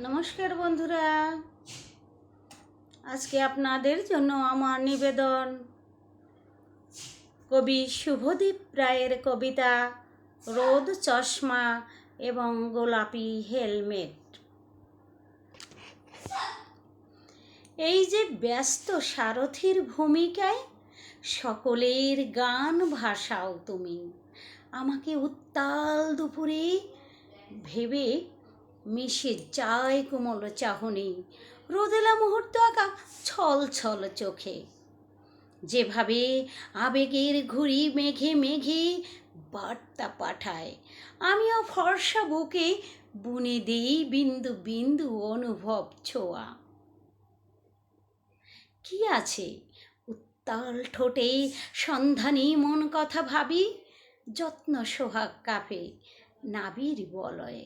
নমস্কার বন্ধুরা, আজকে আপনাদের জন্য আমার নিবেদন কবি শুভদীপ রায়ের কবিতা রোদ চশমা এবং গোলাপি হেলমেট। এই যে ব্যস্ত সারথির ভূমিকায় সকলের গান ভাসাও তুমি, আমাকে উত্তাল দুপুরে ভেবে মিশে যায় কোমল চাহনি, রোদেলা মুহূর্ত আঁকা ছল ছল চোখে। যেভাবে আবেগের ঘুড়ি মেঘে মেঘে বার্তা পাঠায়, আমিও ফর্সা বুকে বুনে দিই বিন্দু বিন্দু অনুভব ছোঁয়া। কি আছে উত্তাল ঠোঁটে সন্ধানী মন কথা ভাবি, যত্ন সোহাগ কাফে নাবির বলয়ে।